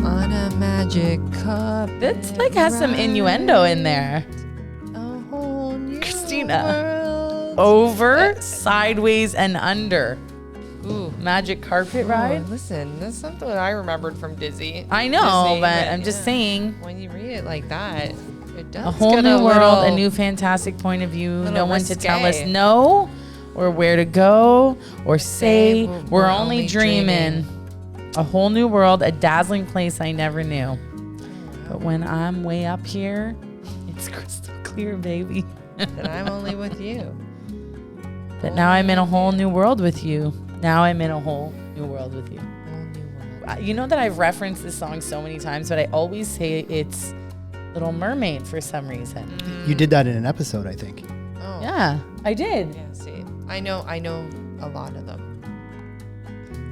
On a magic cup. That's like has some innuendo in there. A whole new Kristina. world. Over, sideways, and under. Ooh. Magic carpet ride. Listen, that's something I remembered from Disney. I know, Disney, but I'm just saying. When you read it like that, it does A whole get new world, a little- new fantastic point of view. little No one to tell us risque. no or where to go or say we're only dreaming. A whole new world, a dazzling place I never knew. But when I'm way up here, it's crystal clear, baby. That I'm only with you. But now I'm in a whole new world with you. Now I'm in a whole new world with you. Whole new world. You know that I've referenced this song so many times, but I always say it's Little Mermaid for some reason. You did that in an episode, I think. Oh. Yeah, I did. Yeah, see. I know a lot of them.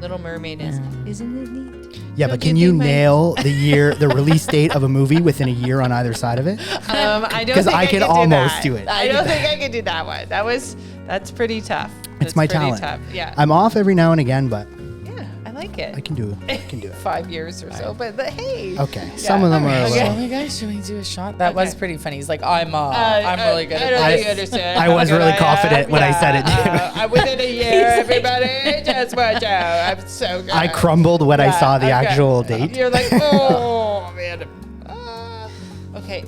Little Mermaid is, isn't it neat? Yeah, Don't but can you you think my- nail the release date of a movie within a year on either side of it? I don't Because think I could do almost that. do it. I don't think I could do that one. That's pretty tough. It's my pretty talent. Tough. Yeah. I'm off every now and again, but Yeah, I like it. I can do it. 5 years or so, but hey. Okay, some of them are a Okay. little. Oh my gosh, should we do a shot? That was Okay. pretty funny. He's like, I'm really good I at don't that. think you understand. I was how good really I confident am. when I said it, too. I'm within a year, everybody. Just watch out. I'm so good. I crumbled when I saw the Okay. actual date. You're like, oh, man. Okay,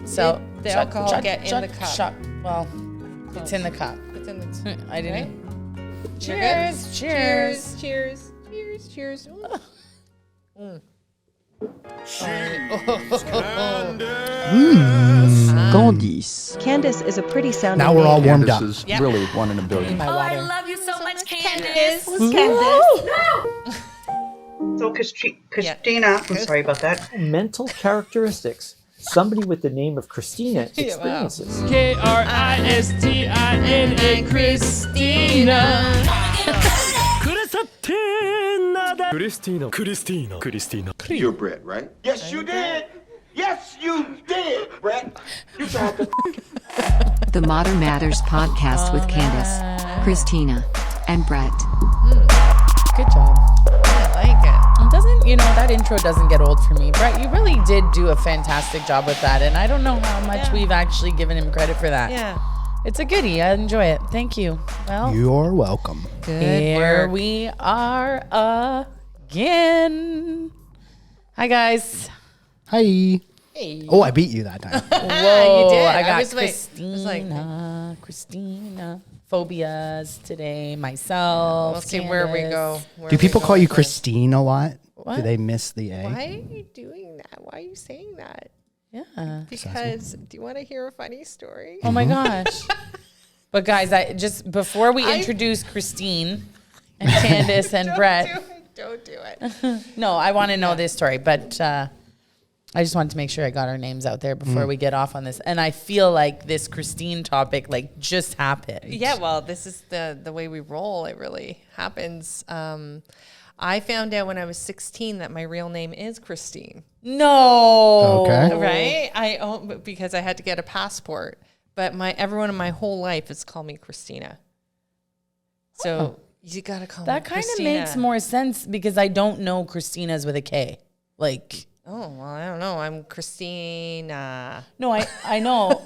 So did the alcohol get in the cup? Shot. Well, it's in the cup. It's in the I didn't. You're Cheers. good? Cheers. Cheers. Cheers. Cheers. Candice. Candice is a pretty sounding Now we're all name. warmed up. Is really one in a billion. My water. love you so much, Candice. So, Kristina, I'm sorry about that. Mental characteristics somebody with the name of Kristina experiences. Kristina. Kristina. You're Bret, right? Yes, you did. Yes, you did, Bret. You tried to. The Modern Matters podcast with Candice, Kristina, and Bret. Good job. I like it. It doesn't, that intro doesn't get old for me. Bret, you really did do a fantastic job with that. And I don't know how much we've actually given him credit for that. Yeah. It's a goodie. I enjoy it. Thank you. Well, You're welcome. Good here work. we are again. Hi, guys. Hi. Hey. Oh, I beat you that time. Whoa, you did. I got was like- Kristina. Kristina. Phobias today. Myself. We'll see where we go. Do people call you Christine a lot? What? Do they miss the A? Why are you doing that? Why are you saying that? Yeah. Because do you want to hear a funny story? Oh my gosh. But guys, before we introduce Christine and Candice and Bret, Don't do it. no, I want to know this story, but I just wanted to make sure I got our names out there before we get off on this. And I feel like this Christine topic just happened. Yeah, well, this is the way we roll. It really happens. I found out when I was 16 that my real name is Christine. No. Okay. Right? Because I had to get a passport. But everyone in my whole life has called me Kristina. So you got to call me That kind of Kristina. makes more sense because I don't know Christina's with a K. Oh, well, I don't know. I'm Kristina. No, I know.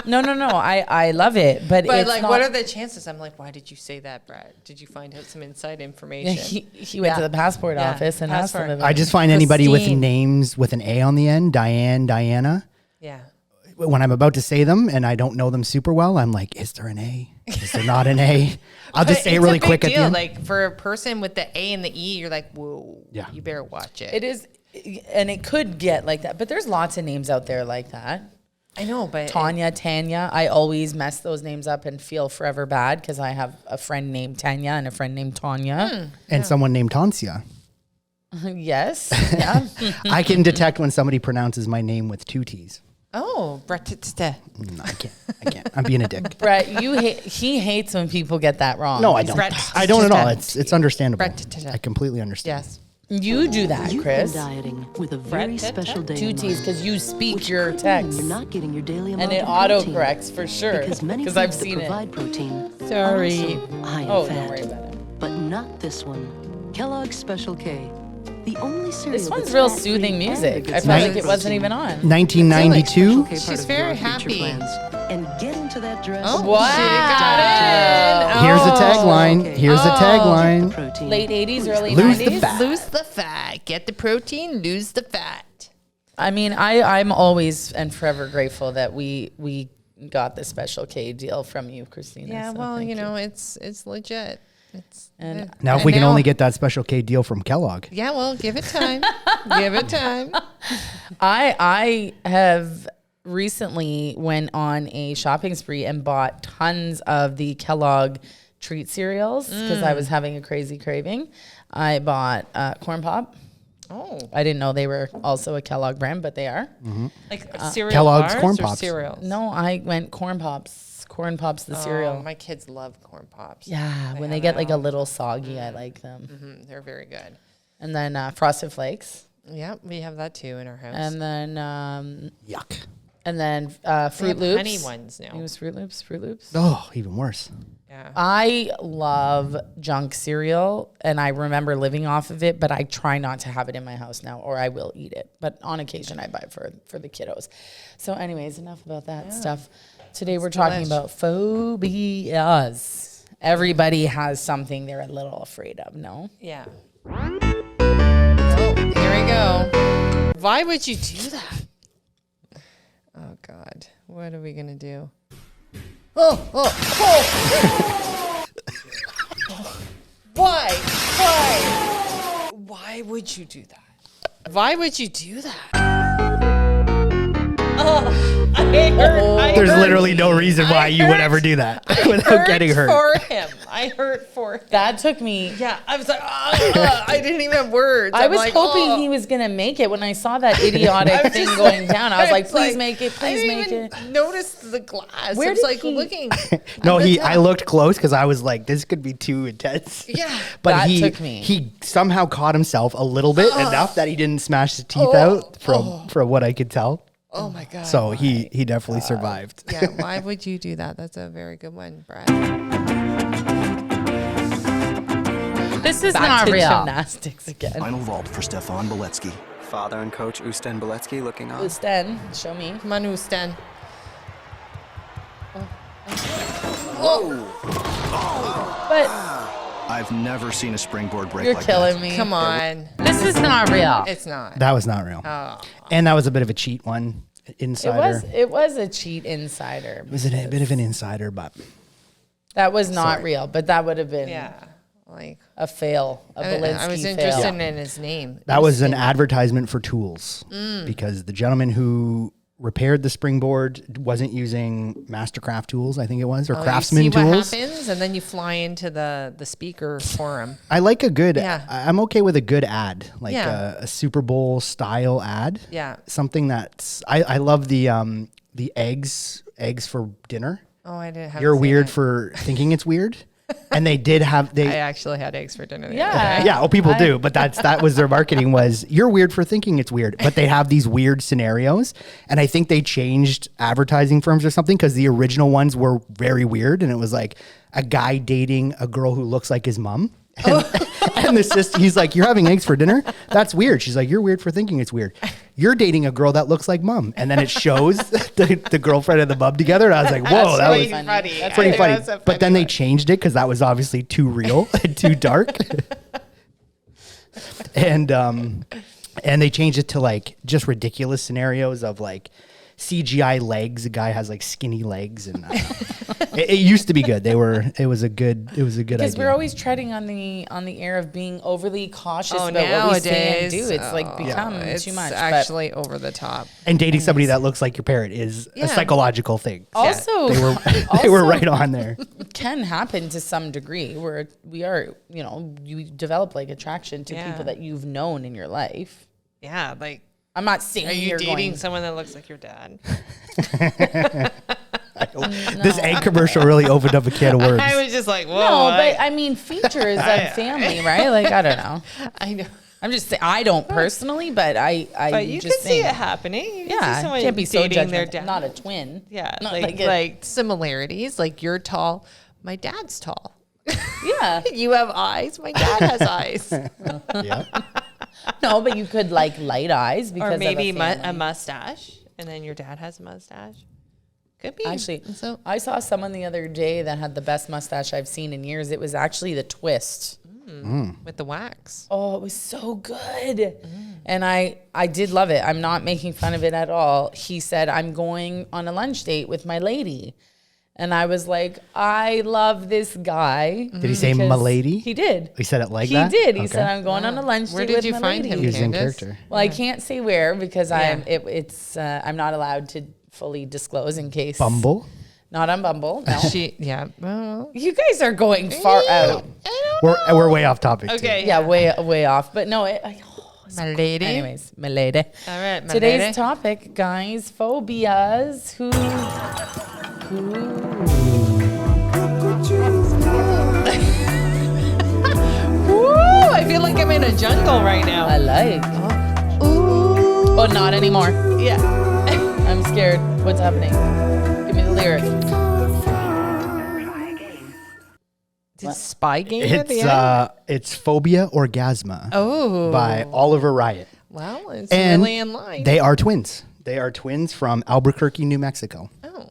No. I love it, but it's not, what are the chances? I'm like, why did you say that, Bret? Did you find out some inside information? he went to the passport office and asked them about I just find anybody with Christine. names with an A on the end, Diane, Diana. Yeah. When I'm about to say them and I don't know them super well, I'm like, is there an A? Is there not an A? I'll just say it really quick at the end. Like for a person with the A and the E, you're like, whoa, Yeah. you better watch it. It is, and it could get like that, but there's lots of names out there like that. I know, but Tanya, Tanya. I always mess those names up and feel forever bad because I have a friend named Tanya and a friend named Tanya. And someone named Tancia. Yes. Yeah. I can detect when somebody pronounces my name with two T's. Oh, Bret. No, I can't. I'm being a dick. Bret, he hates when people get that wrong. No, I don't. Bret. I don't at all. It's understandable. Bret. I completely understand. Yes. You do that, You've Chris. been dieting with a very special day Two in T's mind, because you speak which your could mean text. You're not getting your daily amount And it of auto protein, corrects for sure. Because many foods I've that seen it. provide protein Sorry. are also high in Oh, fat. don't worry about it. But not this one. Kellogg's Special K. The only cereal This one's that's real fat-free soothing and music. a I good felt source like of it wasn't protein. even on. 1992. Special K part She's of very your future happy. plans. And get into that dress. Oh, Wow. she got it. Here's a Oh. tagline. Here's a tagline. Protein. Late 80s, early Lose the 90s. fat. Lose the fat. Get the protein, lose the fat. I mean, I'm always and forever grateful that we got the Special K deal from you, Kristina. Yeah, so well, thank you know, it's legit. It's And Now, if we can only get that Special K deal from Kellogg. Yeah, well, give it time. Give it time. I have recently went on a shopping spree and bought tons of the Kellogg treat cereals because I was having a crazy craving. I bought Corn Pop. Oh, I didn't know they were also a Kellogg brand, but they are. like cereal Kellogg's bars Corn or Pops. cereals? No, I went Corn Pops. Corn Pops, the cereal. Oh, my kids love corn pops. Yeah, when they have get it like a all. little soggy, I like them. They're very good. And then Frosted Flakes, Yeah, we have that too in our house. and then Yuck. Fruit have Loops. honey ones now. It was Fruit Loops. Fruit Loops. Oh, even worse. Yeah. I love junk cereal, and I remember living off of it, but I try not to have it in my house now, or I will eat it. But on occasion, I buy it for the kiddos. So anyways, enough about that stuff. Today we're talking about phobias. Everybody has something they're a little afraid of, no? Yeah. Oh, here we go. Why would you do that? Oh, God. What are we going to do? Oh. Why? Why would you do that? Why would you do that? Oh, I hurt. There's literally no reason why you would ever do that without getting hurt. For him. I hurt for him. That took me. Yeah, I was like, I didn't even have words. I I'm was like, hoping he was gonna make it when I saw that idiotic thing going down. I was like, please make it, I please didn't make even it. notice the glass. Where I was did like he- looking. No, at the I top. looked close because I was like, this could be too intense. Yeah. But That he took me. he somehow caught himself a little bit enough that he didn't smash his teeth out from what I could tell. Oh my God. So he definitely survived. Yeah, why would you do that? That's a very good one, Brad. This is Back not to real. gymnastics again. Final vault for Stefan Beletsky. Father and coach Usten Beletsky looking on. Usten, show me. Come on, Usten. But I've never seen a springboard break you're like killing that. me. Come on. This is not real. It's not. That was not real. Oh. And that was a bit of a cheat one. Insider. It was a cheat insider. It was a bit of an insider, but That was not Sorry. real, but that would have been Yeah. Like, a fail, a Beletsky I was fail. interested in his name. that was an advertisement for tools because the gentleman who repaired the springboard wasn't using Mastercraft tools, I think it was, or Craftsman you see tools. what happens, and then you fly into the speaker forum. I like a good. Yeah. I'm okay with a good ad, like Yeah. a Super Bowl style ad. Yeah. Something that's. I love the eggs for dinner. Oh, I didn't have. You're weird for thinking it's weird, and they did have I actually had eggs for dinner. the other Yeah. day. Yeah, well, people do, but that was their marketing was you're weird for thinking it's weird, but they have these weird scenarios, and I think they changed advertising firms or something because the original ones were very weird, and it was like a guy dating a girl who looks like his mom. And the sister, he's like, "You're having eggs for dinner? That's weird." She's like, "You're weird for thinking it's weird. You're dating a girl that looks like mom." And then it shows the girlfriend and the bum together, and I was like, "Whoa, that was funny. that's pretty funny." That's a But then they changed it because that was obviously too real and too dark. And they changed it to like just ridiculous scenarios of like CGI legs. A guy has like skinny legs, and it used to be good. It was a good Because idea. we're always treading on the air of being overly cautious Oh, about what we say and nowadays, do. It's like become it's too much. actually over the top. And dating somebody that looks like your parent is a Yeah. psychological thing. But also, They were right on there. can happen to some degree where we are, you develop like attraction to Yeah. people that you've known in your life. Yeah, like, I'm not saying are you you're dating going. someone that looks like your dad? This egg commercial really opened up a can of worms. I was just like, whoa. No, but I mean features of family, right? Like I don't know. I know. I'm just saying, I don't personally, but But you just can see it happening. You can see someone can't be so dating their judgmental. dad. Not a twin. Yeah, Not like similarities. Like you're tall, my dad's tall. Yeah. You have eyes, my dad has eyes. Yeah. No, but you could like light eyes because Or maybe of a family. a mustache, and then your dad has a mustache. Could be. Actually, So I saw someone the other day that had the best mustache I've seen in years. It was actually the twist. with the wax. Oh, it was so good. And I did love it. I'm not making fun of it at all. He said, I'm going on a lunch date with my lady. And I was like, I love this guy. Did he say "m'lady"? He did. He said it like He that? did. He Okay. said, I'm going on a lunch Where date did with you my find lady. him, He was in Candice? character. Well, I can't say where because Yeah. I'm not allowed to fully disclose in case. Bumble? Not on Bumble. No. Well, You guys are going far out. We're way off topic. okay. Yeah, way off. But no, My lady. anyways, my lady. All right, my Today's lady. topic, guys, phobias. Who? Woo! I feel like I'm in a jungle right now. I like. Ooh. Oh, not anymore. Yeah. I'm scared. What's happening? Give me the lyric. Did Spy Game at the end? It's Phobia Orgasma Oh. by Oliver Riot. Well, it's And really in line. They are twins. They are twins from Albuquerque, New Mexico. Oh.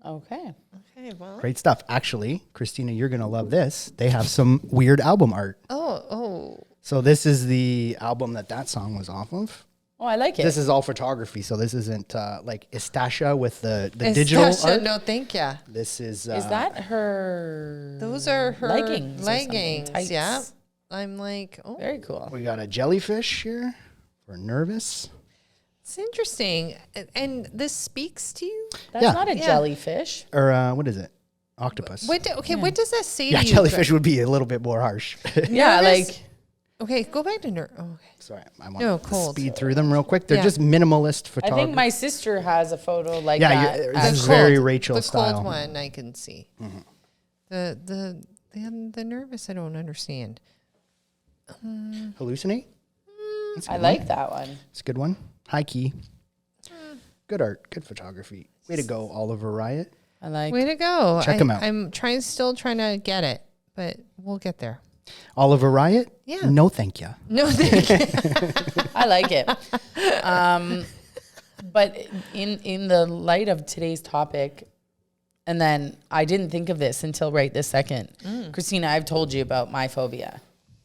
Okay. Okay, well. Great stuff. Actually, Kristina, you're going to love this. They have some weird album art. Oh. So this is the album that song was off of. Oh, I like it. This is all photography, so this isn't like Estasha with the digital Stasha, art. no, thank ya. This is that her? Those are her leggings. or something, Leggings. tights. Yeah. I'm like, oh, Very cool. We got a jellyfish here for nervous. it's interesting. And this speaks to you? That's Yeah. not a Yeah. jellyfish. Or what is it? Octopus. What does that say Yeah, to you? jellyfish would be a little bit more harsh. Yeah, Nervous? like Okay, go back to nerd. Oh, okay. Sorry, I want No, to cold. speed through them real quick. They're Yeah. just minimalist I photography. think my sister has a photo like Yeah, that. you- at- this is very Rachel the style. cold one I can see. The nervous I don't understand. Hallucinate. That's a I good like one. that one. It's a good one. High key. Good art. Good photography. Way to go, Oliver Riot. I like. Way to go! Check 'em out. I'm still trying to get it, but we'll get there. Oliver Riot. Yeah. No, thank you. No, thank you. I like it. But in the light of today's topic, and then I didn't think of this until right this second. Kristina, I've told you about my phobia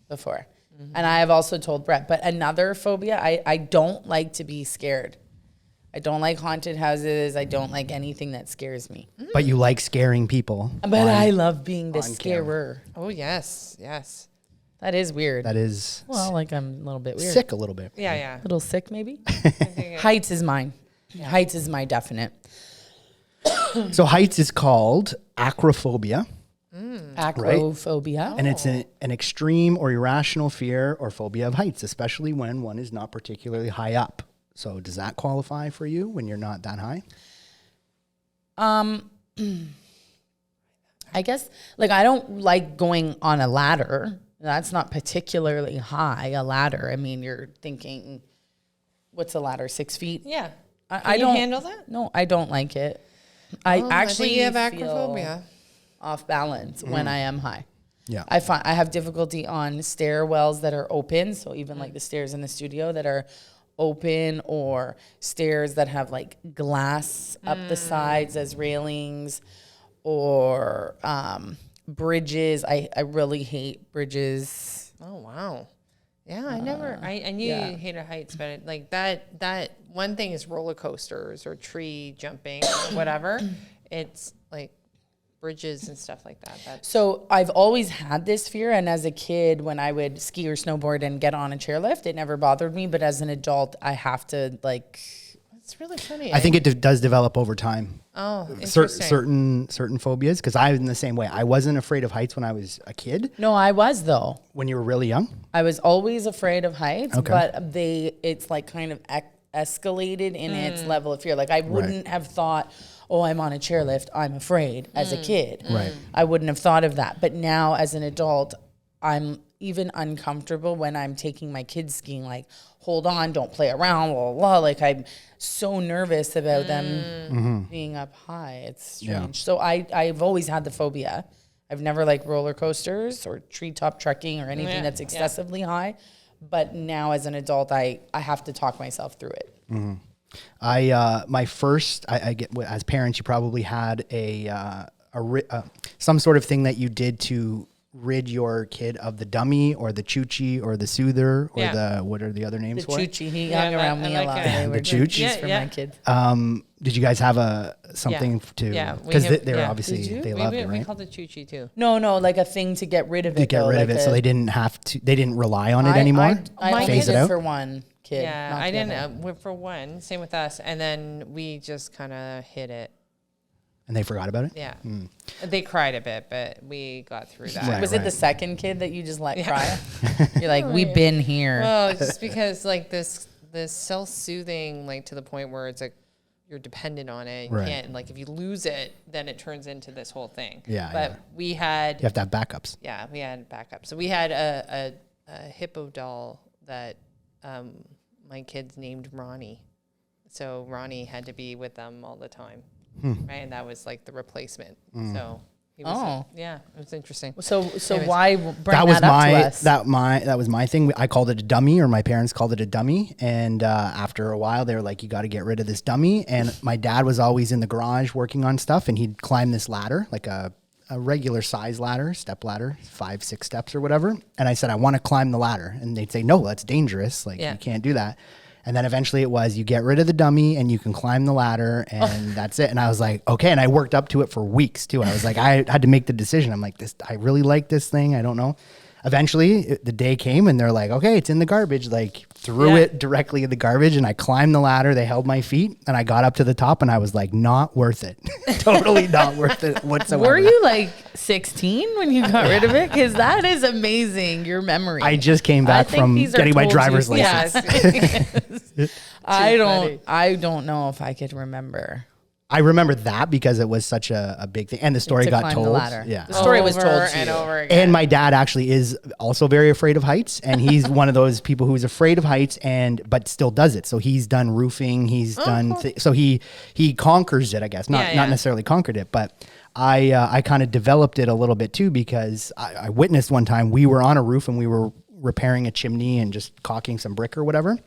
before. And I have also told Bret. But another phobia, I don't like to be scared. I don't like haunted houses. I don't like anything that scares me. But you like scaring people. But I love being the on scarer. Oh yes, yes. That is weird. That is Well, like I'm a little bit weird. sick a little bit. Yeah, yeah. A little sick, maybe. Heights is mine. Heights is my definite. So heights is called acrophobia. Acrophobia. And it's an extreme or irrational fear or phobia of heights, especially when one is not particularly high up. So does that qualify for you when you're not that high? I guess like I don't like going on a ladder. That's not particularly high, a ladder. I mean, you're thinking, what's a ladder, 6 feet? Yeah. I you don't handle that? No, I don't like it. I Oh, actually think you have feel acrophobia. off balance when I am high. Yeah. I find I have difficulty on stairwells that are open. So even like the stairs in the studio that are open, or stairs that have like glass up the sides as railings, or bridges. I really hate bridges. Oh wow. Yeah, I knew you hated heights, but like that one thing is roller coasters or tree jumping or whatever. It's like bridges and stuff like that. That's So I've always had this fear, and as a kid, when I would ski or snowboard and get on a chairlift, it never bothered me. But as an adult, I have to like. it's really funny. I think it does develop over time. Oh, interesting. Certain phobias, because I was in the same way. I wasn't afraid of heights when I was a kid. No, I was though. When you were really young? I was always afraid of heights, Okay. but it's like kind of escalated in its level of fear. Like I wouldn't have thought, oh, I'm on a chairlift, I'm afraid as a kid. Right. I wouldn't have thought of that. But now as an adult, I'm even uncomfortable when I'm taking my kids skiing. Like, hold on, don't play around, blah, blah, blah. Like, I'm so nervous about them being up high. It's strange. So I've always had the phobia. I've never liked roller coasters or treetop trekking or anything that's excessively high. But now as an adult, I have to talk myself through it. I get, as parents, you probably had some sort of thing that you did to rid your kid of the dummy or the choochie or the soother or the, what are the other names for it? Choochie, he hung around me a lot. The chooch for my kids. Did you guys have something to, because they were obviously, they loved it, right? We called it choochie too. No, like a thing to get rid of it. To get rid of it, so they didn't rely on it anymore? I phase it out? For one kid. Yeah, I didn't, for one, same with us. And then we just kind of hid it. And they forgot about it? Yeah. They cried a bit, but we got through that. Right, was it the second kid that you just let cry? You're like, we've been here. Well, just because like this self-soothing, like to the point where it's like you're dependent on it. You can't, like if you lose it, then it turns into this whole thing. Yeah. But we had... You have to have backups. Yeah, we had backups. So we had a hippo doll that my kids named Ronnie. So Ronnie had to be with them all the time. Right, and that was like the replacement. So he was, it was interesting. So Anyways. why bring that up to us? That was my thing. I called it a dummy, or my parents called it a dummy. And after a while, they were like, "You got to get rid of this dummy." And my dad was always in the garage working on stuff, and he'd climb this ladder, like a regular size ladder, step ladder, 5-6 steps or whatever. And I said, "I want to climb the ladder," and they'd say, "No, that's dangerous. Like you can't do that." And then eventually it was, you get rid of the dummy and you can climb the ladder and that's it. And I was like, okay. And I worked up to it for weeks too. I was like, I had to make the decision. I'm like, I really like this thing. I don't know. Eventually the day came and they're like, okay, it's in the garbage. Like threw it directly in the garbage, and I climbed the ladder. They held my feet and I got up to the top and I was like, not worth it. Totally not worth it whatsoever. Were you like 16 when you got rid of it? Because that is amazing, your memory. I just came back from getting my driver's license. I don't know if I could remember. I remember that because it was such a big thing, and the story got told. The story was told to and you. over again. And my dad actually is also very afraid of heights, and he's one of those people who's afraid of heights but still does it. So he's done roofing, he's done so he conquers it, I guess. Not necessarily conquered it, but I kind of developed it a little bit too, because I witnessed one time we were on a roof and we were repairing a chimney and just caulking some brick or whatever.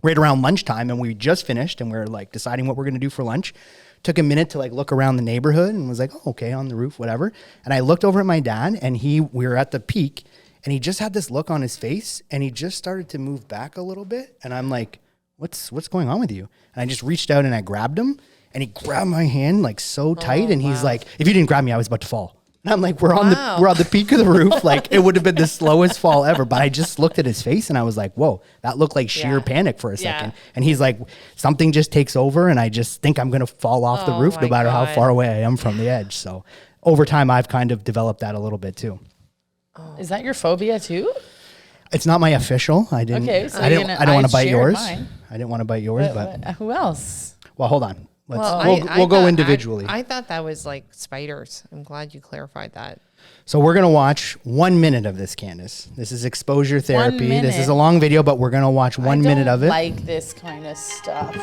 Right around lunchtime, and we just finished, and we're like deciding what we're gonna do for lunch. Took a minute to like look around the neighborhood and was like, oh, okay, on the roof, whatever. And I looked over at my dad, and we were at the peak, and he just had this look on his face, and he just started to move back a little bit. And I'm like, what's going on with you? And I just reached out and I grabbed him, and he grabbed my hand like so tight. And he's like, if you didn't grab me, I was about to fall. And I'm like, we're on the peak of the roof. Like it would have been the slowest fall ever. But I just looked at his face and I was like, whoa, that looked like sheer panic for a second. And he's like, something just takes over and I just think I'm going to fall off the roof no matter how far away I am from the edge. So over time, I've kind of developed that a little bit too. Is that your phobia too? It's not my official. I didn't. Okay, so I don't want to bite yours. Mine. I didn't want to bite yours, but who else? Well, hold on. We'll go individually. I thought that was like spiders. I'm glad you clarified that. So we're going to watch 1 minute of this, Candice. This is exposure therapy. This is a long video, but we're going to watch 1 minute of it. I don't like this kind of stuff.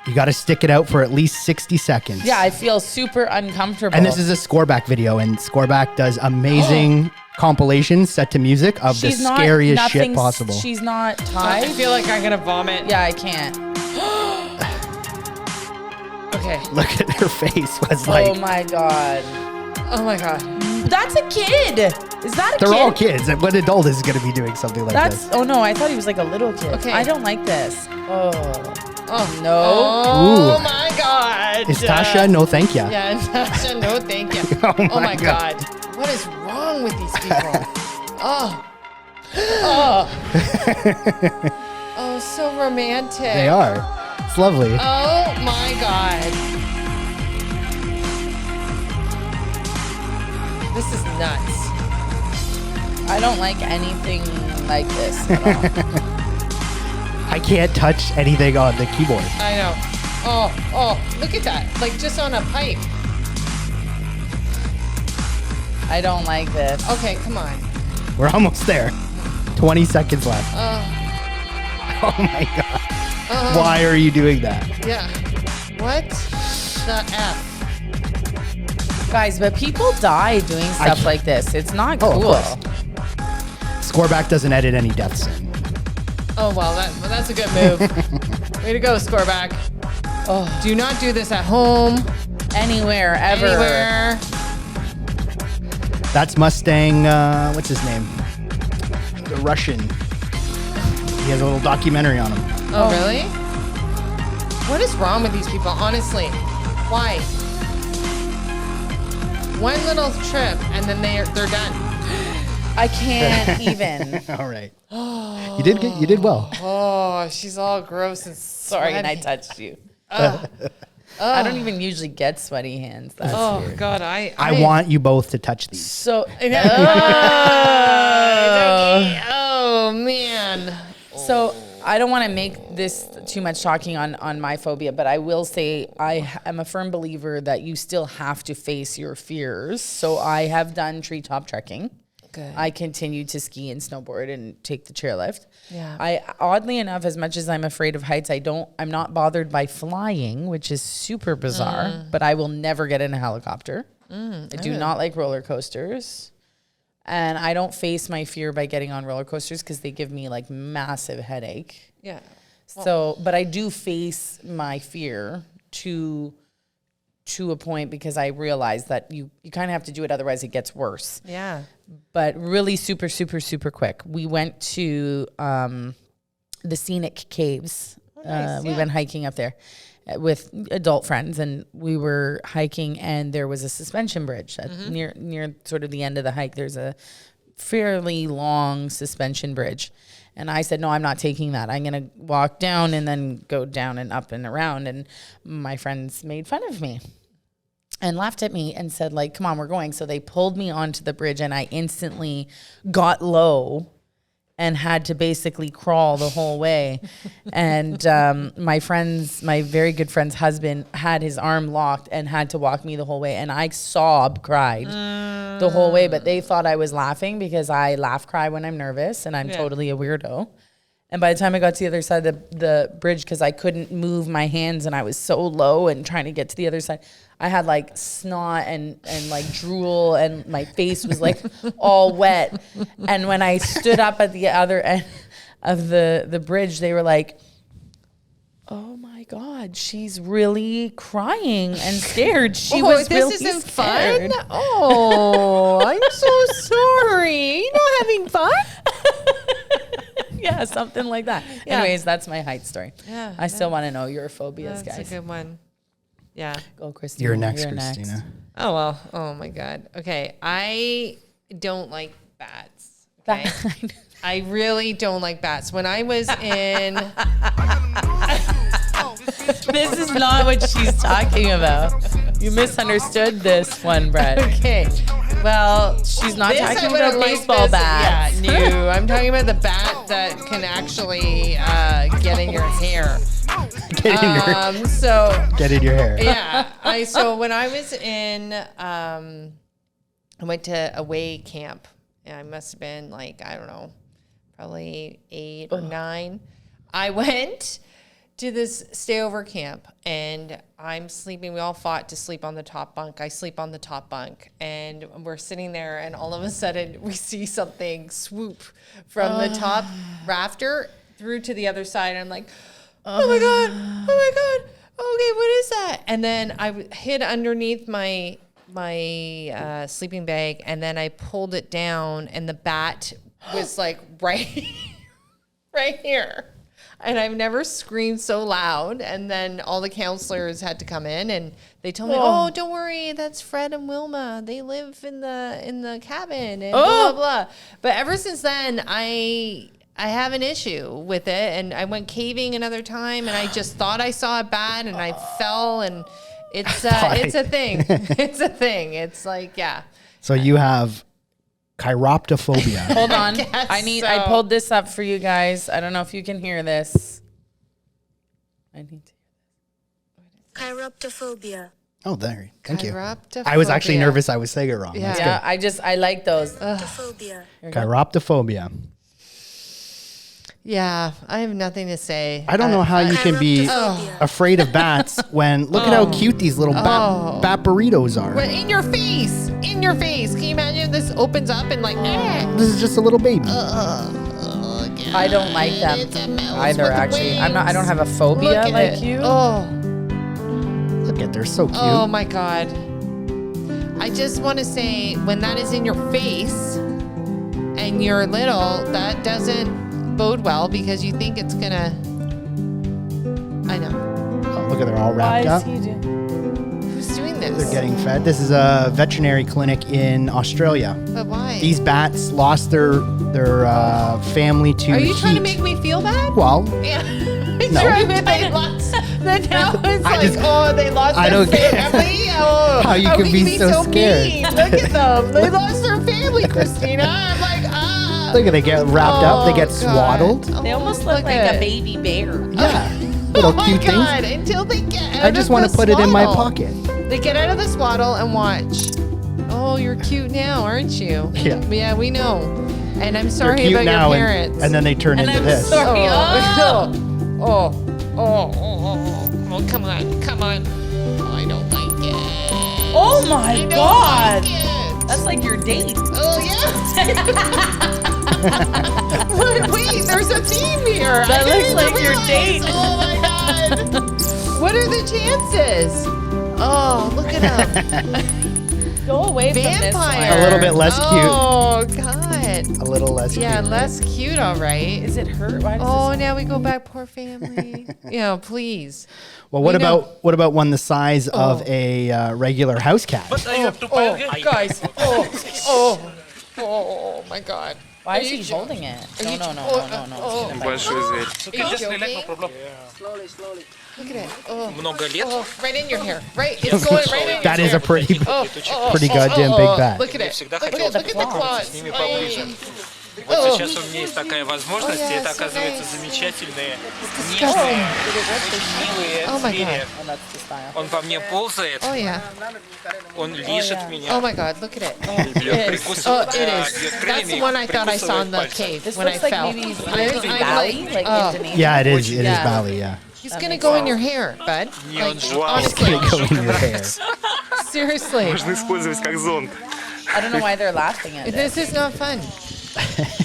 You got to stick it out for at least 60 seconds. Yeah, I feel super uncomfortable. And this is a Scoreback video, and Scoreback does amazing compilations set to music of the scariest shit possible. She's not tied. I feel like I'm going to vomit. Yeah, I can't. Okay. Look at her face. Was like, oh my god. Oh my god. That's a kid. Is that a kid? They're all kids. What adult is going to be doing something like this? Oh no, I thought he was like a little kid. Okay. I don't like this. Oh no. Oh my god. Is Tasha no thank you? Yeah, Tasha no thank you. Oh my god. What is wrong with these people? Oh, so romantic. They are. It's lovely. Oh my god. This is nuts. I don't like anything like this at all. I can't touch anything on the keyboard. I know. Oh, look at that. Like just on a pipe. I don't like this. Okay, come on. We're almost there. 20 seconds left. Oh my God. Why are you doing that? Yeah. What the F? Guys, but people die doing stuff like this. It's not cool. Scoreback doesn't edit any deaths in. Oh, well, that's a good move. Way to go, Scoreback. Oh, do not do this at home. Anywhere, ever. Anywhere. That's Mustang, what's his name? The Russian. He has a little documentary on him. Oh, really? What is wrong with these people, honestly? Why? One little trip and then they're done. I can't even. All right. You did well. Oh, she's all gross and sorry, and I touched you. I don't even usually get sweaty hands. That's weird. God, I want you both to touch these. So, oh man. So I don't want to make this too much talking on my phobia, but I will say I am a firm believer that you still have to face your fears. So I have done treetop trekking. Good. I continue to ski and snowboard and take the chairlift. Yeah. I oddly enough, as much as I'm afraid of heights, I'm not bothered by flying, which is super bizarre, but I will never get in a helicopter. I do not like roller coasters. And I don't face my fear by getting on roller coasters because they give me like massive headache. Yeah. But I do face my fear to a point because I realize that you kind of have to do it, otherwise it gets worse. Yeah. But really super, super, super quick. We went to the scenic caves. We went hiking up there with adult friends, and we were hiking, and there was a suspension bridge near sort of the end of the hike. There's a fairly long suspension bridge. And I said, no, I'm not taking that. I'm going to walk down and then go down and up and around. And my friends made fun of me and laughed at me and said, like, come on, we're going. So they pulled me onto the bridge, and I instantly got low and had to basically crawl the whole way. And my very good friend's husband had his arm locked and had to walk me the whole way. And I cried the whole way, but they thought I was laughing because I cry when I'm nervous, and I'm totally a weirdo. And by the time I got to the other side of the bridge, because I couldn't move my hands and I was so low and trying to get to the other side, I had like snot and like drool, and my face was like all wet. And when I stood up at the other end of the bridge, they were like, oh my God, she's really crying and scared. She was really scared. This isn't fun? Oh, I'm so sorry. You're not having fun? Yeah, something like that. Yeah. Anyways, that's my height story. Yeah, I still want to know your phobias, guys. That's a good one. Yeah. Go, Kristina. You're next, Kristina. Oh, well. Oh, my God. Okay. I don't like bats. Okay. I really don't like bats. When I was in... This is not what she's talking about. You misunderstood this one, Bret. Okay. Well, she's not talking about baseball bats. Yeah, no. I'm talking about the bat that can actually get in your hair. Get in your hair. Yeah. So when I was in, I went to away camp. And I must have been like, I don't know, probably 8 or 9. I went to this stayover camp, and I'm sleeping. We all fought to sleep on the top bunk. I sleep on the top bunk, and we're sitting there, and all of a sudden we see something swoop from the top rafter through to the other side. And I'm like, oh my God. Okay, what is that? And then I hid underneath my sleeping bag, and then I pulled it down, and the bat was like right here. And I've never screamed so loud. And then all the counselors had to come in, and they told me, "Oh, don't worry, that's Fred and Wilma. They live in the cabin and blah blah." But ever since then, I have an issue with it. And I went caving another time, and I just thought I saw a bat, and I fell, and it's a thing. It's a thing. It's like, yeah. So you have Chiroptophobia. Hold on. I pulled this up for you guys. I don't know if you can hear this. I need to hear this. Chiroptophobia. Oh, there. Thank you. Chiroptophobia. I was actually nervous I was saying it wrong. Yeah. That's I like those. Phobia. good. Chiroptophobia. Yeah, I have nothing to say. I don't know how you can be afraid of bats when look at how cute these little bat burritos are. But in your face. In your face. Can you imagine this opens up and like, This is just a little baby. I don't like them either. Actually, I don't have a phobia like you. Oh. Look at, they're so cute. Oh my God. I just want to say when that is in your face and you're little, that doesn't bode well because you think it's gonna. I know. Oh, look at, they're all wrapped up. Who's doing this? They're getting fed. This is a veterinary clinic in Australia. But why? These bats lost their family to Are you heat. trying to make me feel bad? Well, Yeah. No. Sure, that they lost. That now it's they lost I their don't get family. Oh, how you can be so scared. mean? Look at them. They lost their family, Kristina. I'm like, Look at, they get wrapped up. They get swaddled. They almost look like a baby bear. Yeah. Little cute things. God, until they get out I just want to put it in my pocket. They get out of the swaddle and watch. Oh, you're cute now, aren't you? Yeah. Yeah, we know. And I'm They're sorry cute about now, your parents. and then they turn into this. Sorry. Oh, come on. Oh, I don't like it. Oh my God. Like it. That's like your date. Oh, yeah. Wait, there's a theme here. That I looks didn't like your realize. date. Oh, my God. What are the chances? Oh, look at him. Go away from this Vampire. one. A little bit less cute. Oh, God. A little less cute. Yeah, less cute, all right. Is it hurt? Why does Oh, this now we go back, poor family. Please. Well, what We know- about one the size of a regular house cat? Guys. Oh, my God. Why is he holding it? No. Большой зверь. Look at it. Oh, right in your hair. Right. It's going right in your That is hair. a pretty goddamn big bat. Look at it. Look at the claws. Вот сейчас у меня есть такая возможность, и это оказывается замечательные, нежные, коричневые звери. Он по мне ползает, Oh, yeah. он лижет меня. Oh, my God. Look at it. It is. Oh, it is. That's the one I thought I saw in the cave This when I looks like fell. maybe he's I'm Bali, like Indonesia. Yeah, it is. It is Bali. Yeah. He's going to go in your hair, bud. Like, honestly. Go in your hair. Seriously. использовать как зонт. I don't know why they're laughing at this. This is not fun.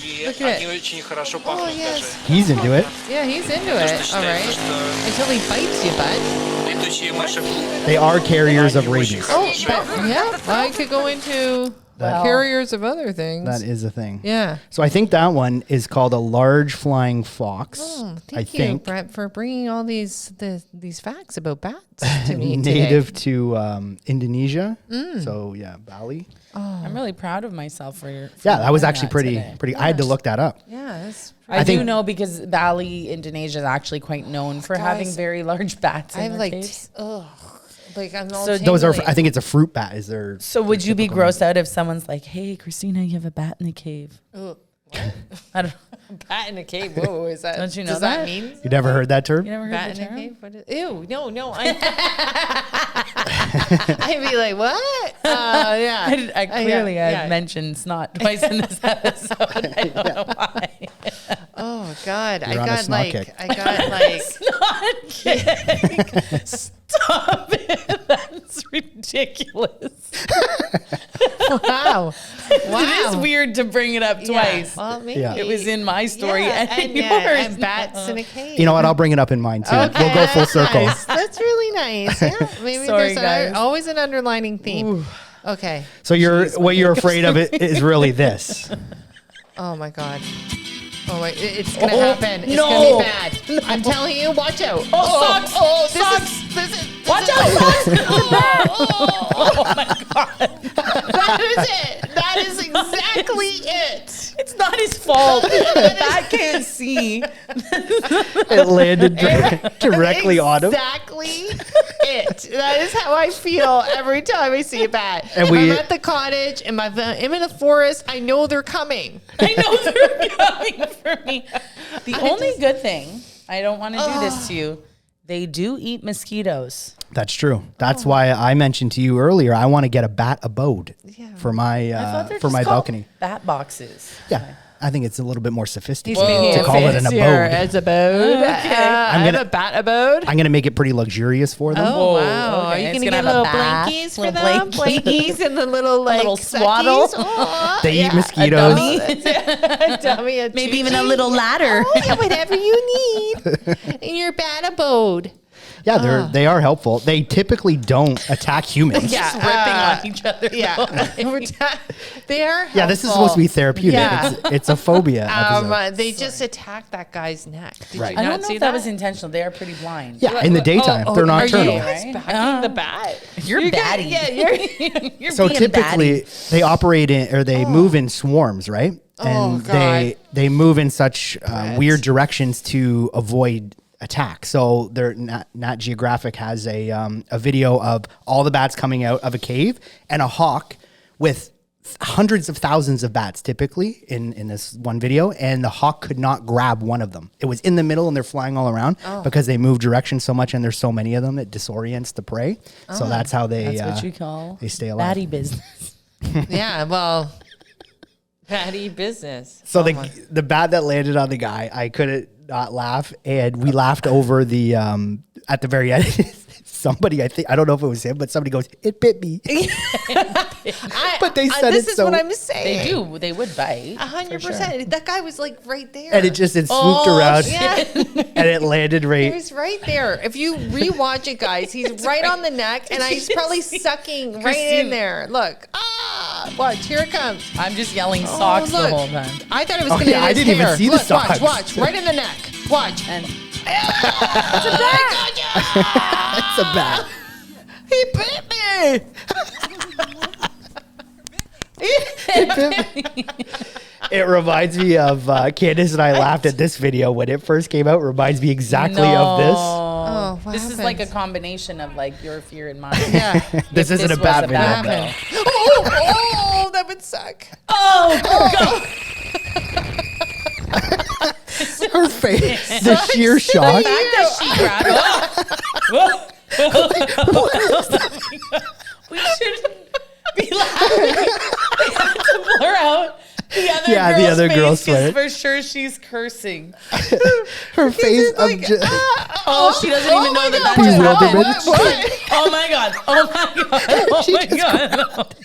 И Look at они it. очень хорошо Oh, пахнут yes. даже. He's into it. Yeah, he's into it. All right. Until he bites you, bud. Летучие мыши. They are carriers of rabies. Oh, but yeah, I could go into carriers of other things. That is a thing. Yeah. So I think that one is called a large flying fox. Oh, I thank you, think Bret, for bringing all these facts about bats to me native today. to Indonesia. So yeah, Bali. I'm really proud of myself for your. Yeah, that was learning actually today. pretty. I had to look that up. Yeah, that's I think- do know because Bali, Indonesia is actually quite known for having Guys, very large bats. I in have their like, caves. like I'm all So Those are. tingly. I think it's a fruit bat. Is there? So would you be grossed out if someone's like, "Hey, Kristina, you have a bat in the cave"? Ugh. I don't. Bat in a cave. Whoa, is that? Don't you know does that that? mean You never heard that term? You never heard bat the in a term? cave? What is, ew, no. I'd be like, what? Yeah. I clearly yeah, have mentioned snot twice in this episode. I don't know why. Oh God, You're on a snot kick. I got like. Snot kick. Stop it. That's ridiculous. Wow. It is weird to bring it up twice. Well, maybe. Yeah. It was in my story Yeah, and in yours. and bats in a cave. You know what? I'll bring it up in mine too. Okay, We'll go full that's circle. nice. That's really nice. Yeah, maybe Sorry, there's guys. always an underlining theme. Okay. So what you're afraid of it is really this. Oh my God. Oh my! It's gonna Oh, happen. It's no. gonna be bad. I'm telling you. Watch out. socks, This is. Watch out, socks. Oh my God. That is it. That is exactly it. It's not his fault. The bat can't see. It landed directly on him. Exactly it. That is how I feel every time I see a bat. And if we- I'm at the cottage and I'm in the forest, I know they're coming. I know they're coming for me. The only good thing, I don't want to do this to you, They do eat mosquitoes. That's true. That's why I mentioned to you earlier, I want to get a bat abode for my balcony. Bat boxes. Yeah. I think it's a little bit more sophisticated Whoa, to call it an abode. As abode. I'm gonna a bat abode. I'm gonna make it pretty luxurious for them. Oh wow! Okay. Are you gonna get little blankies for them? Blankies and the little like little swaddle. Oh, They eat mosquitoes. a dummy, Maybe even a little ladder. Oh, yeah, whatever you need in your bat abode. Yeah, they are helpful. They typically don't attack humans. Just ripping on each other. Yeah, they are helpful. Yeah, this is supposed to be therapeutic. Yeah. It's a phobia episode. They just attacked that guy's neck. Did Right. you I not don't know see if that was intentional. They are pretty blind. Yeah, in the daytime. They're nocturnal. Are you guys backing the bat? You're batty. You're So being typically they operate in, or they move in swarms, right? And they move in such weird directions to avoid attack. So they're Nat Geographic has a video of all the bats coming out of a cave and a hawk with hundreds of thousands of bats typically in this one video, and the hawk could not grab one of them. It was in the middle and they're flying all around because they move direction so much and there's so many of them it disorients the prey. So that's how they That's what you call they stay alive. batty business. Yeah, well, batty business. So the bat that landed on the guy, I couldn't not laugh, and we laughed over the at the very end. Somebody, I don't know if it was him, but somebody goes, "It bit me." But they said this it is so. what I'm saying. They do. They would bite. 100%. That guy was like right there. And it swooped around, Yeah. and it landed He right. was right there. If you rewatch it, guys, he's right on the neck, and he's probably sucking right in there. Look. Watch, here it comes. I'm just yelling socks the look. whole time. I thought it was going to hit his I didn't hair. even see the Look, socks. Watch, right in the neck. Watch. And It's a bat. It's a bat. He bit me. It reminds me of Candice and I laughed at this video when it first came out. It reminds me exactly of this. Oh, what this is like a combination of like your fear and mine. Yeah. This isn't a bad video. Oh, that would suck. Oh, God. Her face, the sheer shock. The fact that she grabbed we shouldn't be laughing. They had to blur out the other girl's face, 'cause for sure she's cursing. Her face of she doesn't even know that that's bewilderment. Oh my God. Oh my God. Oh my God.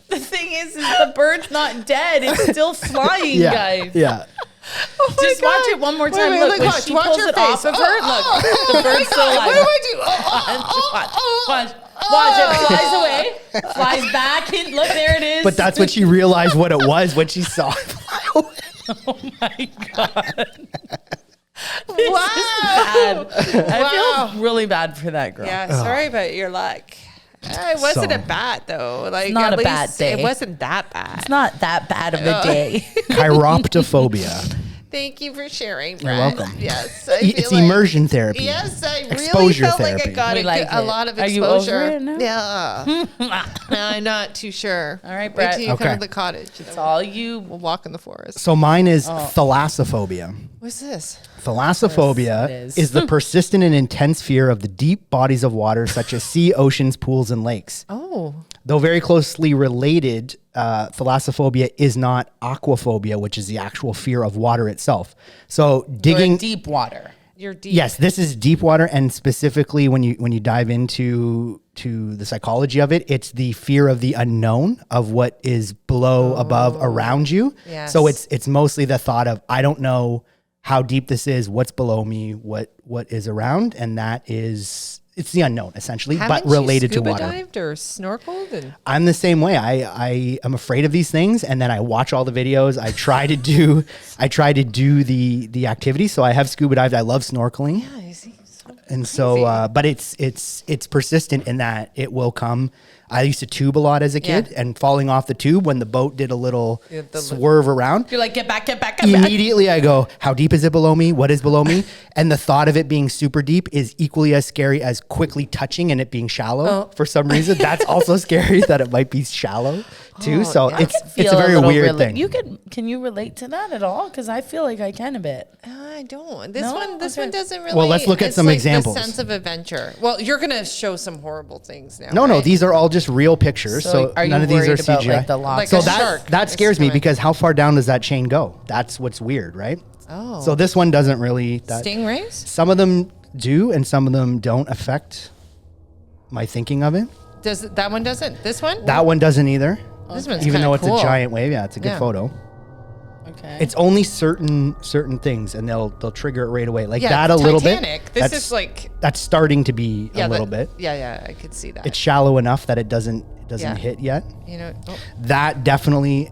The thing is the bird's not dead. It's still flying, guys. Yeah. Just watch it one more time. Look, when she pulls it off of her, look, the bird's still alive. What do I do? Watch it. Flies away. Flies back. Look, there it is. But that's when she realized what it was when she saw it fly away. Oh my God. This is bad. I feel really bad for that girl. Yeah, sorry about your luck. It wasn't a bat though. Like, not at a bad least day. It wasn't that bad. It's not that bad of a day. Chiroptophobia. Thank you for sharing, You're Bret. welcome. Yes, I It's feel like, immersion therapy. Yes, I really Exposure felt therapy. like I got We like a it. lot of Are you exposure. over it now? Yeah, I'm not too sure. All right, Wait Bret. till you come Okay. to the cottage. It's all you. We'll walk in the forest. So mine is thalassophobia. What's this? Thalassophobia Yes, it is the persistent and intense fear of the deep bodies of water, such as sea, oceans, pools, and lakes. Oh, Though very closely related, thalassophobia is not aquaphobia, which is the actual fear of water itself. So Or digging deep water. you're deep. Yes, this is deep water, and specifically when you dive into the psychology of it, it's the fear of the unknown, of what is below, above, around you. Yes. So it's mostly the thought of, I don't know how deep this is, what's below me, what is around, and it's the unknown essentially, Haven't but related you to scuba water. dived or snorkeled? And I'm the same way. I am afraid of these things, and then I watch all the videos. I try to do the activity. So I have scuba dived. I love snorkeling. yeah, you see, so And so, but it's persistent in that it will come. I used to tube a lot as a kid, and falling off the tube when the boat did a little swerve around. You're like, get back. Immediately I go, how deep is it below me? What is below me? And the thought of it being super deep is equally as scary as quickly touching and it being shallow. For some reason, that's also scary that it might be shallow too. So it's a very weird thing. Can you relate to that at all? Because I feel like I can a bit. I don't. This one doesn't really. Well, let's look at some examples. The sense of adventure. Well, you're gonna show some horrible things now. No, these are all just real pictures. So none of these are CGI. Like the lobster? So that scares me because how far down does that chain go? That's what's weird, right? Oh. So this one doesn't really. Stingrays? Some of them do, and some of them don't affect my thinking of it. That one doesn't? This one? That one doesn't either. This one's even though it's cool. a giant wave. Yeah, it's a good photo. Okay. It's only certain things, and they'll trigger it right away. Like that a little Titanic. bit. This is like that's starting to be a little bit. Yeah, I could see that. It's shallow enough that it doesn't hit yet. You know, that definitely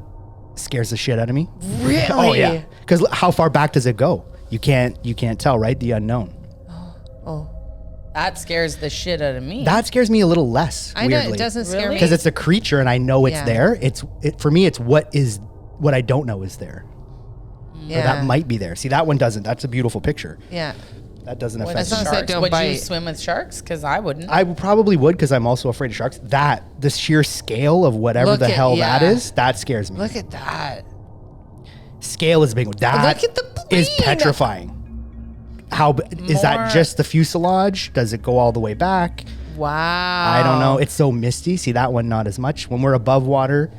scares the shit out of me. Really? Oh yeah. Because how far back does it go? You can't tell, right? The unknown. Oh. That scares the shit out of me. That scares me a little less. I know it doesn't scare me because it's a creature and I know it's there. For me. It's what I don't know is there. Yeah. Or that might be there. See, that one doesn't. That's a beautiful picture. Yeah. That doesn't affect sharks. Would you swim with sharks? Because I wouldn't. I probably would because I'm also afraid of sharks. The sheer scale of whatever that is, that scares me. Look at that. Scale is a big one. That Look at the is petrifying. Is that just the fuselage? Does it go all the way back? Wow. I don't know. It's so misty. See, that one not as much. When we're above water,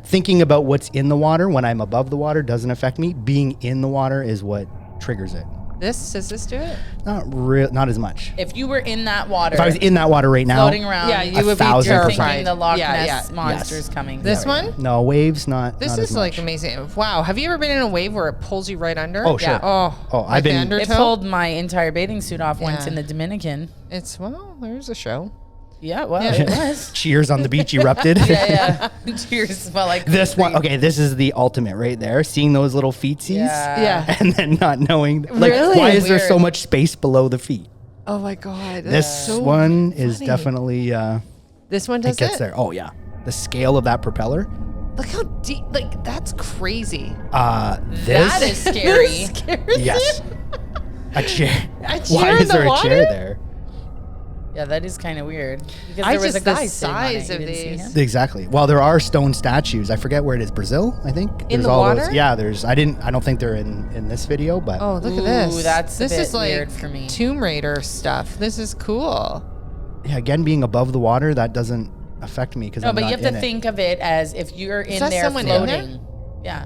thinking about what's in the water when I'm above the water doesn't affect me. Being in the water is what triggers it. Does this do it? Not as much. If you were in that water, if I was in that water right now, floating around, you would be terrified. Thinking the Loch Ness monster's coming. This one? No, waves not. This not is as like much. amazing. Wow, have you ever been in a wave where it pulls you right under? Oh, sure. Yeah. Oh, I've been. It pulled my entire bathing suit off once in the Dominican. There's a show. Yeah, well, it was. Cheers on the beach erupted. Yeah. Cheers. Well, like this one. Okay, this is the ultimate right there. Seeing those little feetsies. Yeah. And then not knowing. Like, Really? why is there so much space below the feet? Oh my God. This one is definitely. This one does it gets there. Oh yeah, the scale of that propeller. Look how deep. Like that's crazy. This. That is scary. Yes. A chair. Why is there a chair there? Yeah, that is kind of weird. Because there was a guy the size of these. Exactly. Well, there are stone statues. I forget where it is. Brazil, I think. In the water? There's. I don't think they're in this video, but. Oh, look at this. This is like weird for me. Tomb Raider stuff. This is cool. Yeah, again, being above the water, that doesn't affect me because no, but you have to think of it as if you're in there floating. Yeah.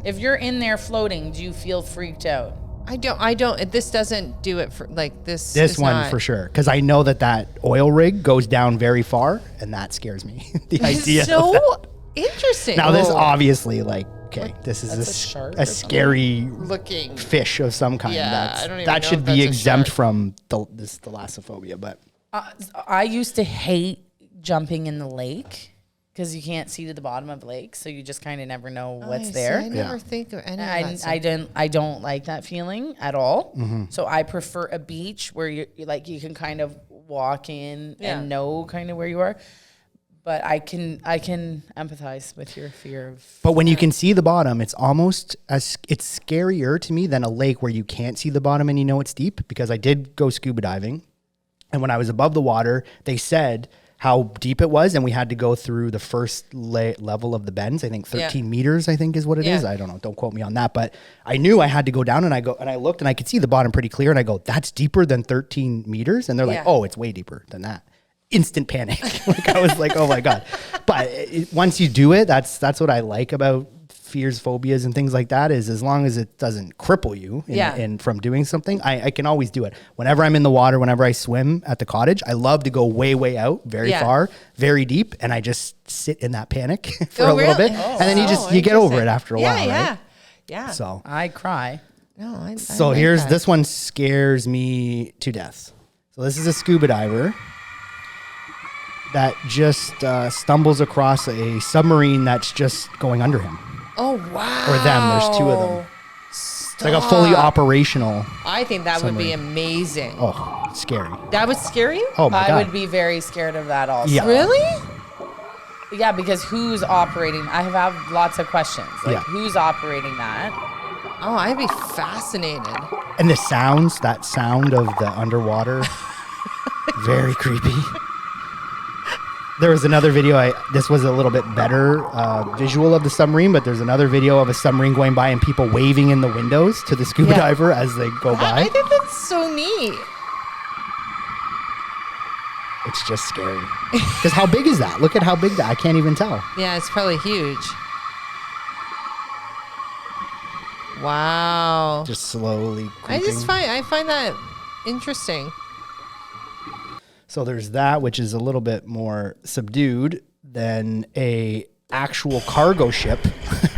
If you're in there floating, do you feel freaked out? I don't. This doesn't do it for like this. This one not, for sure, because I know that oil rig goes down very far, and that scares me. The idea. So interesting. Now this obviously this is a scary looking fish of some kind. Yeah, I don't even know that should if be that's exempt from this Thalassophobia. But I used to hate jumping in the lake. Because you can't see to the bottom of the lake, so you just kind of never know what's there. I never think of any of that. I don't like that feeling at all. Mm-hmm. So I prefer a beach where you can kind of walk in and know kind of where you are. But I can empathize with your fear of. But when you can see the bottom, it's scarier to me than a lake where you can't see the bottom and you know it's deep. Because I did go scuba diving, and when I was above the water, they said how deep it was, and we had to go through the first level of the bends. I think 13 meters, I think is what it is. I don't know. Don't quote me on that, but I knew I had to go down, and I looked and I could see the bottom pretty clear, and I go, that's deeper than 13 meters. And they're like, oh, it's way deeper than that. Instant panic. I was like, oh my God. But once you do it, that's what I like about fears, phobias, and things like that is as long as it doesn't cripple you and from doing something, I can always do it. Whenever I'm in the water, whenever I swim at the cottage, I love to go way, way out, very far, very deep, and I just sit in that panic for a little bit. And then you get over it after a while, right? Yeah. So I cry. No, I here's this one scares me to death. So this is a scuba diver that just stumbles across a submarine that's just going under him. Oh, wow. Or them. There's two of them. It's like a fully operational. I think that would be amazing. Oh, scary. That would scare you? Oh, my God. I would be very scared of that also. Yeah. Really? Yeah, because who's operating? I have lots of questions. Like, who's operating that? Oh, I'd be fascinated. And the sounds, that sound of the underwater, very creepy. There was another video. This was a little bit better visual of the submarine, but there's another video of a submarine going by and people waving in the windows to the scuba diver as they go by. I think that's so neat. It's just scary. Because how big is that? Look at how big that. I can't even tell. Yeah, it's probably huge. Wow. Just slowly creeping. I find that interesting. So there's that, which is a little bit more subdued than a actual cargo ship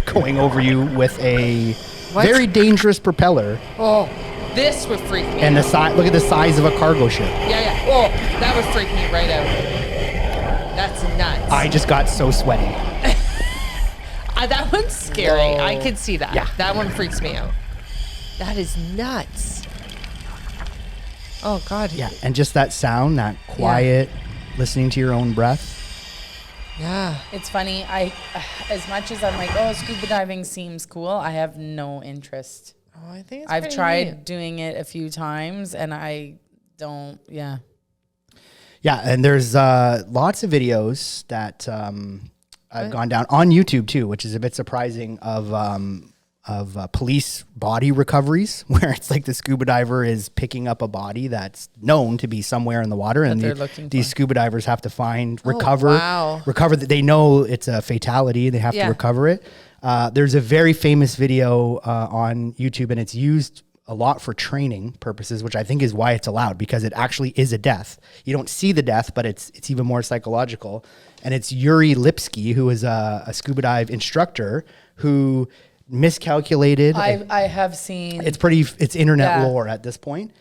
going over you with a very dangerous propeller. Oh, this would freak me and out. Look at the size of a cargo ship. Yeah. Oh, that would freak me right out. That's nuts. I just got so sweaty. That one's scary. Whoa. I could see that. Yeah. That one freaks me out. That is nuts. Oh, God. Yeah, and just that sound, that quiet, listening to your own breath. Yeah. It's funny. As much as I'm like, oh, scuba diving seems cool, I have no interest. Oh, I think it's I've pretty tried neat. doing it a few times, and I don't. Yeah. Yeah, and there's lots of videos that I've gone down on YouTube too, which is a bit surprising of police body recoveries, where it's like the scuba diver is picking up a body that's known to be somewhere in the water, and these scuba divers have to find, recover that. They know it's a fatality. They have to recover it. There's a very famous video on YouTube, and it's used a lot for training purposes, which I think is why it's allowed, because it actually is a death. You don't see the death, but it's even more psychological. And it's Yuri Lipsky, who is a scuba dive instructor who miscalculated. I have seen. It's internet lore at this point.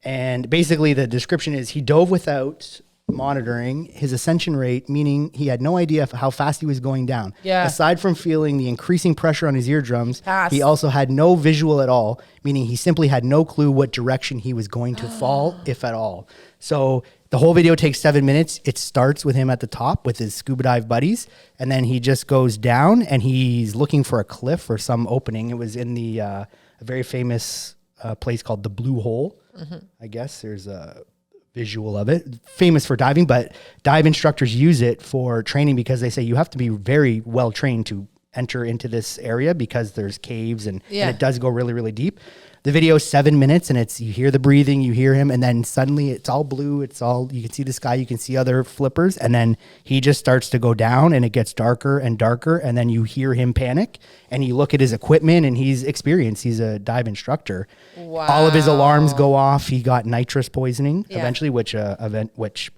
And basically the description is he dove without monitoring his ascension rate, meaning he had no idea how fast he was going down. Yeah. Aside from feeling the increasing pressure on his eardrums, he also had no visual at all, meaning he simply had no clue what direction he was going to fall, if at all. So the whole video takes 7 minutes. It starts with him at the top with his scuba dive buddies, and then he just goes down and he's looking for a cliff or some opening. It was in the a very famous place called the Blue Hole. I guess there's a visual of it, famous for diving, but dive instructors use it for training because they say you have to be very well trained to enter into this area because there's caves and it does go really, really deep. The video is 7 minutes, and you hear the breathing, you hear him, and then suddenly it's all blue. You can see the sky, you can see other flippers, and then he just starts to go down, and it gets darker and darker, and then you hear him panic, and you look at his equipment, and he's experienced. He's a dive instructor. Wow. All of his alarms go off. He got nitrous poisoning eventually, which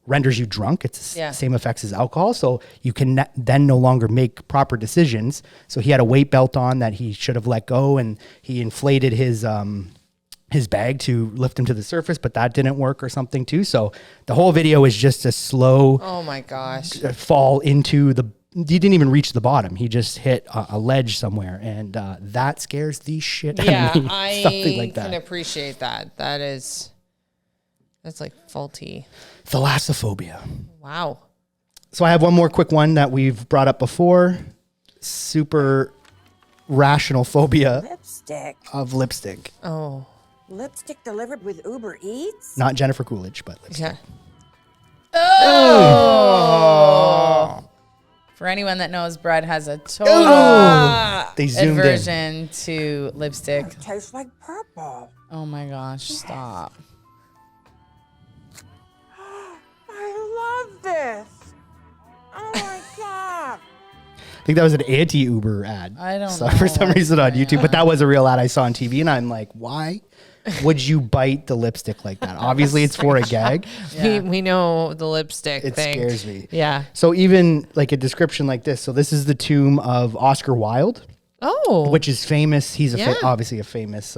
renders you drunk. It's the same effects as alcohol. So you can then no longer make proper decisions. So he had a weight belt on that he should have let go, and he inflated his bag to lift him to the surface, but that didn't work or something too. So the whole video is just a slow oh my gosh fall into he didn't even reach the bottom. He just hit a ledge somewhere, and that scares the shit out of me. Something like that. I can appreciate that. That's like faulty. Thalassophobia. Wow. So I have one more quick one that we've brought up before. Super rational phobia of lipstick. Oh. Lipstick delivered with Uber Eats? Not Jennifer Coolidge, but lipstick. Yeah. Oh. For anyone that knows, Bret has a total aversion to lipstick. It tastes like purple. Oh my gosh, stop. I love this. Oh my God. I think that was an anti-Uber ad. I don't so know. For some reason on YouTube, but that was a real ad I saw on TV, and I'm like, why would you bite the lipstick like that? Obviously, it's for a gag. Yeah. We know the lipstick It thing. scares me. Yeah. So even like a description like this. So this is the tomb of Oscar Wilde. Oh. Which is famous. He's obviously a famous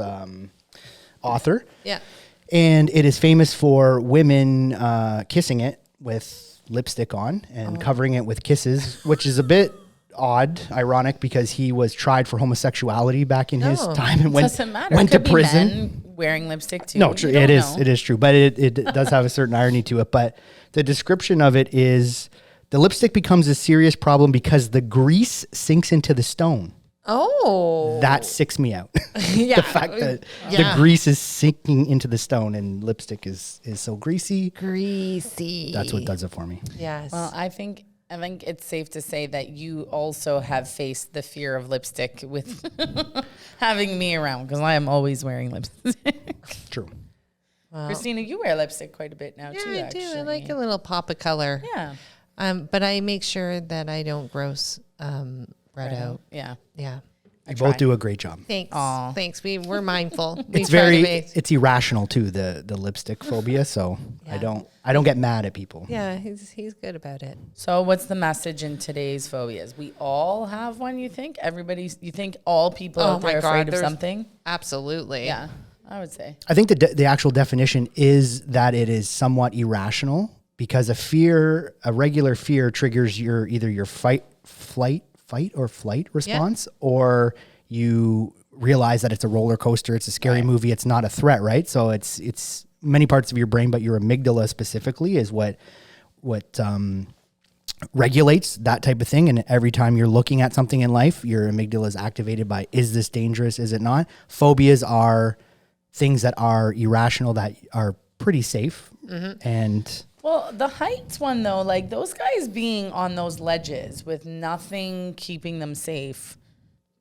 author. Yeah. And it is famous for women kissing it with lipstick on and covering it with kisses, which is a bit odd, ironic, because he was tried for homosexuality back in his time and went to prison. Men wearing lipstick too. No, true. It is true, but it does have a certain irony to it. But the description of it is The lipstick becomes a serious problem because the grease sinks into the stone. Oh. That sicks me out. Yeah. The fact that the grease is sinking into the stone and lipstick is so greasy. Greasy. That's what does it for me. Yes. Well, I think it's safe to say that you also have faced the fear of lipstick with having me around, because I am always wearing lipstick. True. Well, Kristina, you wear lipstick quite a bit now too. I do. I like a little pop of color. Yeah. But I make sure that I don't gross Bret out. Yeah. Yeah. You both do a great job. Thanks. Aww. Thanks. We're mindful. It's irrational too, the lipstick phobia. So I don't get mad at people. Yeah, he's good about it. So what's the message in today's phobias? We all have one, you think? You think all people out there are afraid of something? Absolutely. Yeah, I would say. I think the actual definition is that it is somewhat irrational, because a regular fear triggers either your fight or flight response, or you realize that it's a roller coaster, it's a scary movie, it's not a threat, right? So it's many parts of your brain, but your amygdala specifically is what regulates that type of thing. And every time you're looking at something in life, your amygdala is activated by, is this dangerous? Is it not? Phobias are things that are irrational, that are pretty safe. Mm-hmm. And well, the heights one though, like those guys being on those ledges with nothing keeping them safe,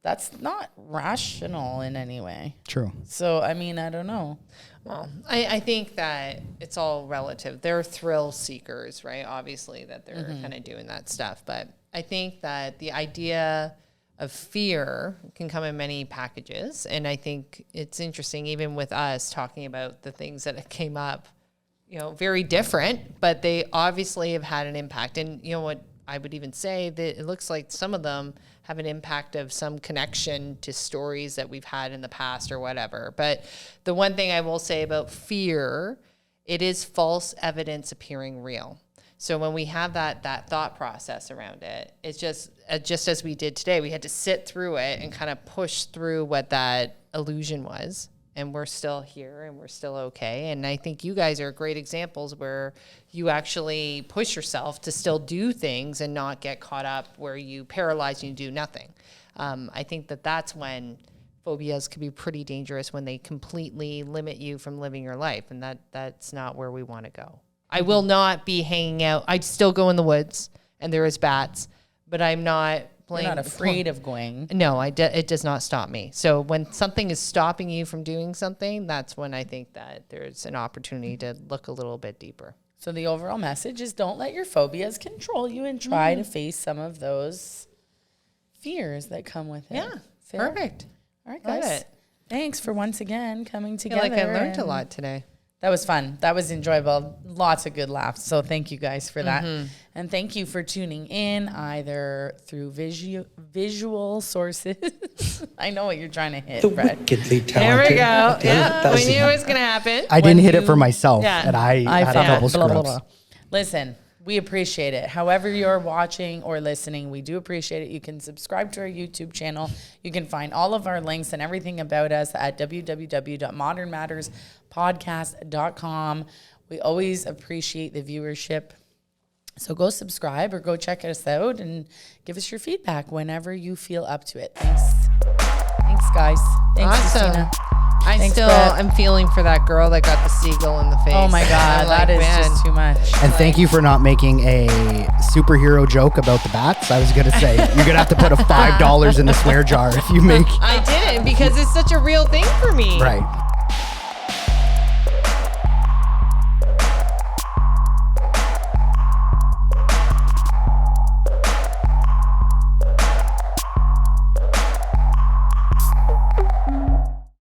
that's not rational in any way. True. So, I mean, I don't know. Well, I think that it's all relative. They're thrill seekers, right? Obviously that they're kind of doing that stuff. But I think that the idea of fear can come in many packages. And I think it's interesting, even with us talking about the things that came up, very different, but they obviously have had an impact. And you know what, I would even say that it looks like some of them have an impact of some connection to stories that we've had in the past or whatever. But the one thing I will say about fear, it is false evidence appearing real. So when we have that thought process around it, it's just as we did today, we had to sit through it and kind of push through what that illusion was. And we're still here and we're still okay. And I think you guys are great examples where you actually push yourself to still do things and not get caught up where you paralyze and you do nothing. I think that's when phobias can be pretty dangerous, when they completely limit you from living your life. And that's not where we want to go. I will not be hanging out. I'd still go in the woods and there is bats, but I'm not You're not afraid of going. No, it does not stop me. So when something is stopping you from doing something, that's when I think that there's an opportunity to look a little bit deeper. So the overall message is, don't let your phobias control you, and try to face some of those fears that come with it. Yeah, Fair? perfect. All right, Love guys. it. Thanks for once again coming I together. feel like I learned a lot today. That was fun. That was enjoyable. Lots of good laughs. So thank you guys for that. And thank you for tuning in, either through visual sources. I know what you're trying to hit, Bret. Wickedly There talented. we go. Okay, Yeah, we knew it was going to happen. I didn't hit it for myself, and I had a couple blah, blah, screws. blah. Listen, we appreciate it. However you're watching or listening, we do appreciate it. You can subscribe to our YouTube channel. You can find all of our links and everything about us at www.modernmatterspodcast.com. We always appreciate the viewership. So go subscribe or go check us out and give us your feedback whenever you feel up to it. Thanks. Thanks, guys. Thanks, Awesome. Kristina. Thanks, Bret. I'm feeling for that girl that got the seagull in the face. Oh my God, that is just too much. And thank you for not making a superhero joke about the bats. I was going to say, you're going to have to put a $5 in the swear jar if you make. I didn't, because it's such a real thing for me. Right.